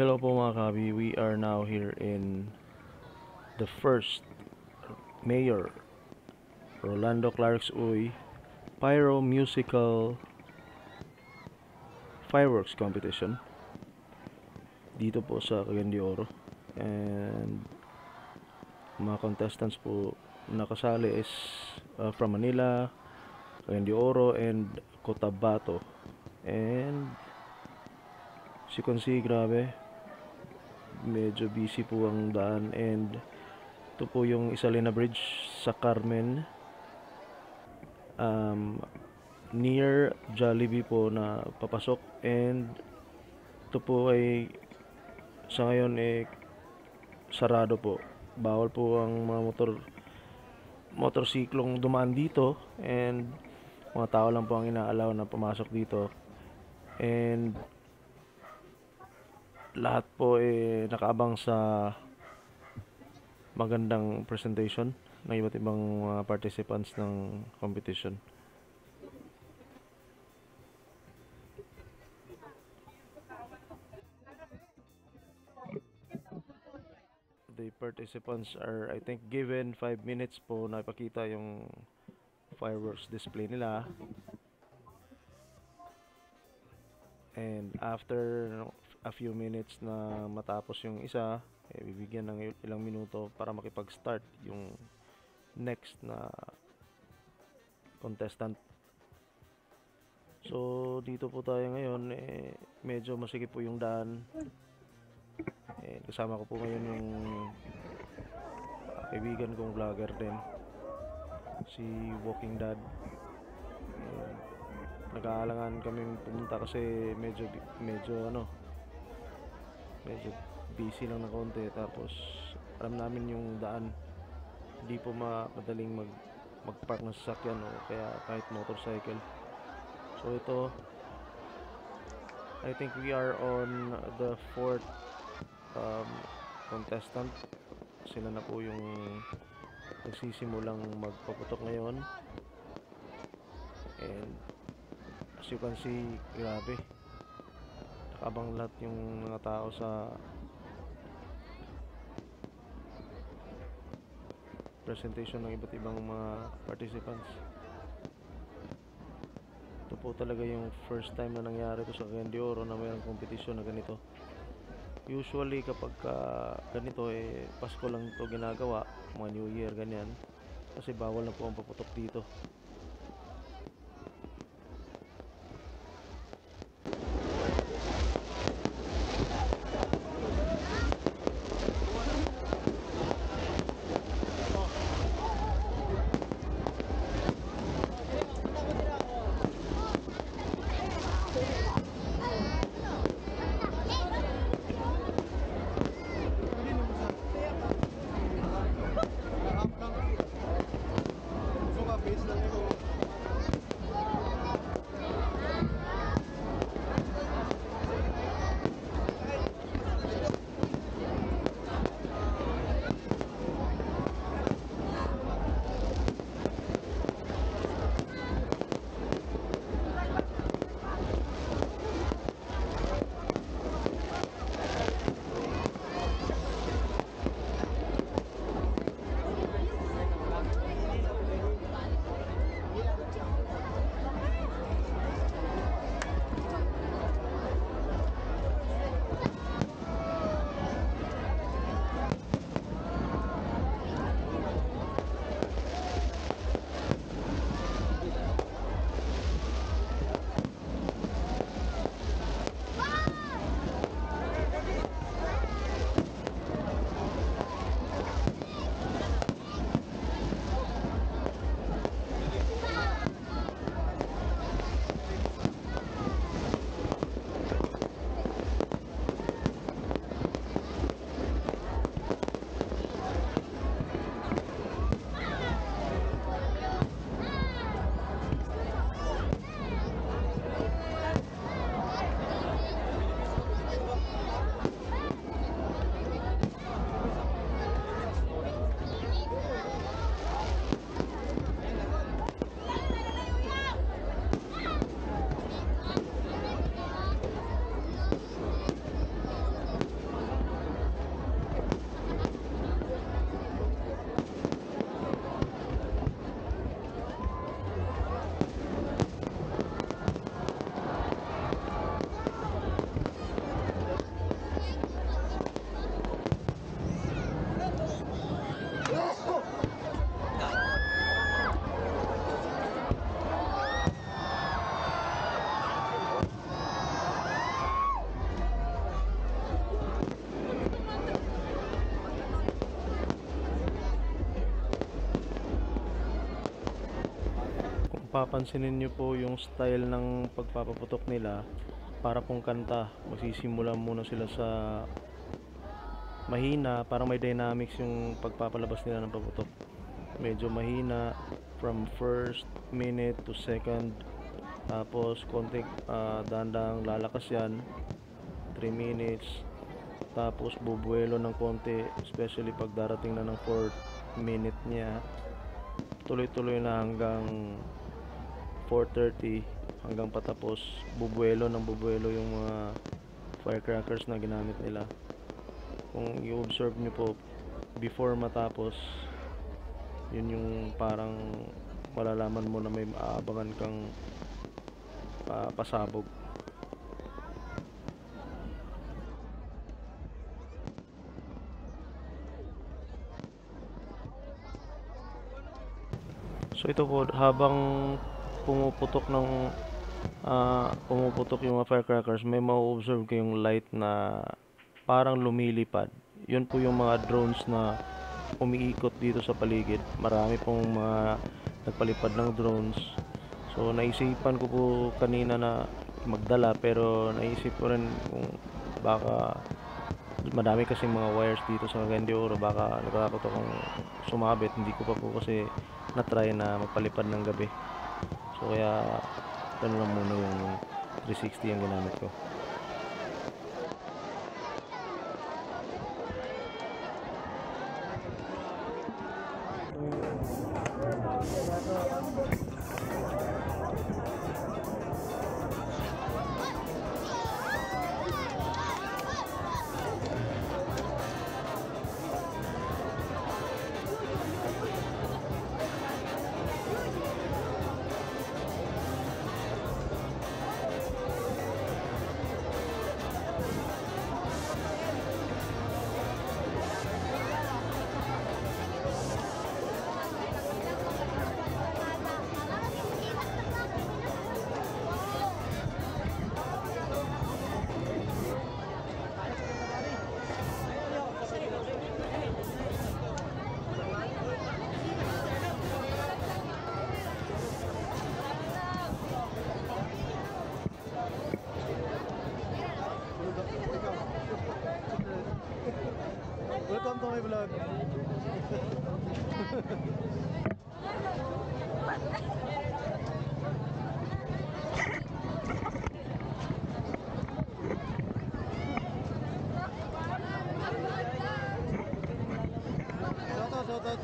Hello po mga kabi, we are now here in the first Mayor Rolando Clark's Uy Pyro Musical Fireworks Competition dito po sa Cagayan de Oro, and mga contestants po nakasali is from Manila, Cagayan de Oro, and Cotabato. And as you can see, grabe, medyo busy po ang daan, and ito po yung Isalina Bridge sa Carmen, near Jollibee po na papasok. And ito po ay sa ngayon sarado po, bawal po ang mga motorsiklong dumaan dito, and mga tao lang po ang inaalaw na pumasok dito. And lahat po nakaabang sa magandang presentation ng iba't ibang mga participants ng competition. The participants are, I think, given 5 minutes po na ipakita yung fireworks display nila. And after a few minutes na matapos yung isa, bibigyan ng ilang minuto para makipag-start yung next na contestant. So dito po tayo ngayon, medyo masikip po yung daan. Kasama ko po ngayon yung kaibigan kong vlogger din, si Walking Dad. Nag-aalangan kaming pumunta kasi medyo busy lang na konti, tapos alam namin yung daan hindi po madaling mag-park ng sasakyan o kaya kahit motorcycle. So ito, I think we are on the fourth contestant. Sila na po yung nagsisimulang magpaputok ngayon. And as you can see, grabe, nakabang lahat yung mga tao sa presentation ng iba't ibang mga participants. Ito po talaga yung first time na nangyari ito sa Cagayan de Oro na mayroong competition na ganito. Usually kapag ganito, Pasko lang ito ginagawa, mga New Year, ganyan, kasi bawal na po ang paputok dito. papansinin nyo po yung style ng pagpapaputok nila. Para pong kanta, magsisimula muna sila sa mahina, parang may dynamics yung pagpapalabas nila ng paputok. Medyo mahina from first minute to second, tapos konting dandang lalakas yan 3 minutes, tapos bubuelo ng konti, especially pag darating na ng 4th minute niya, tuloy-tuloy na hanggang 4:30, hanggang patapos. Bubuelo ng bubuelo yung mga firecrackers na ginamit nila. Kung i-observe nyo po before matapos, yun yung parang malalaman mo na may aabangan kang pasabog. So ito po, habang pumuputok yung mga firecrackers, may ma-observe kayong light na parang lumilipad. Yun po yung mga drones na umiikot dito sa paligid. Marami pong mga nagpalipad ng drones. So naisipan ko po kanina na magdala, pero naisip ko rin kung baka madami kasing mga wires dito sa Cagayan de Oro, baka natatakot akong sumabit. Hindi ko pa po kasi na-try na magpalipad ng gabi. So kaya ito na lang muna yung 360 ang ginamit ko. Welcome to my vlog. Shoutout.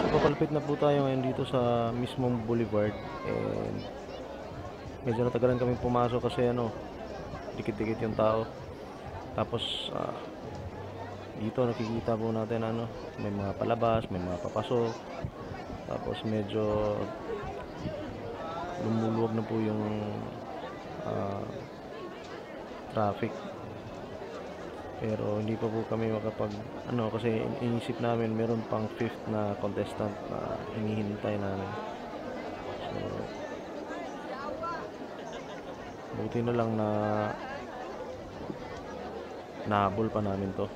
Papalapit na po tayo ngayon dito sa mismong boulevard, and medyo natagalan kami pumasok kasi dikit-dikit yung tao. Tapos dito nakikita po natin may mga palabas, may mga papasok. Tapos medyo lumuluwag na po yung traffic. Pero hindi pa po kami makapag kasi inisip namin meron pang 5th na contestant na hinihintay namin. So buti na lang na nahabol pa namin to.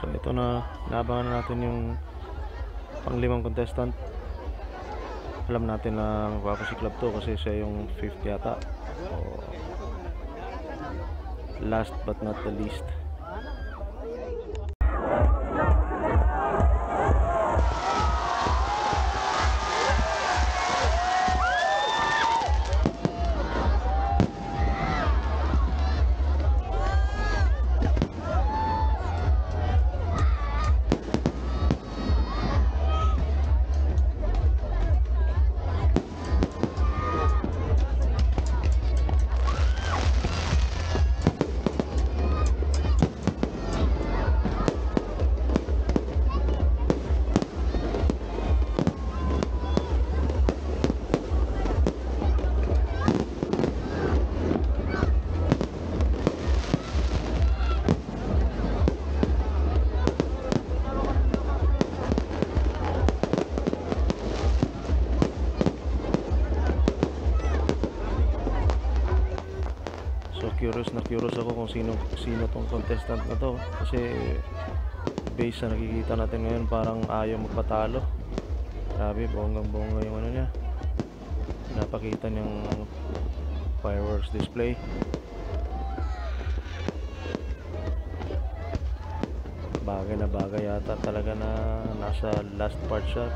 So ito na, naabangan na natin yung panglimang contestant. Alam natin na magpapasiklab to kasi siya yung 5th yata. So, last but not the least. Curious ako kung sino tong contestant na to, kasi based sa nakikita natin ngayon parang ayaw magpatalo. Grabe, bonggang-bongga yung ano niya, napakita niyang fireworks display. Bagay na bagay yata talaga na nasa last part siya.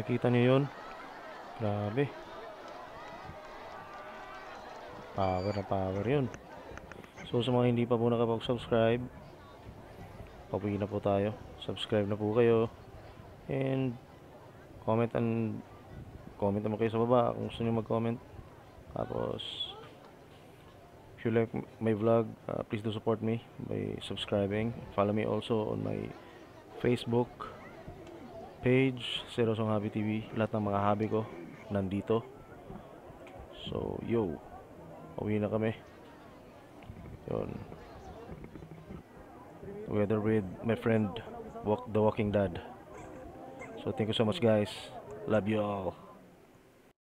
nakita niyo yun? Grabe. Power na power yun. So sa mga hindi pa po nakapag-subscribe, papuwi na po tayo. Subscribe na po kayo. And comment naman kayo sa baba kung gusto nyo mag-comment. Tapos if you like my vlog, please do support me by subscribing. Follow me also on my Facebook page, Serosong Hobby TV. Lahat ng mga hobby ko nandito. So yo, uwi na kami. Yun. Together with my friend, The Walking Dad. So thank you so much guys. Love you all.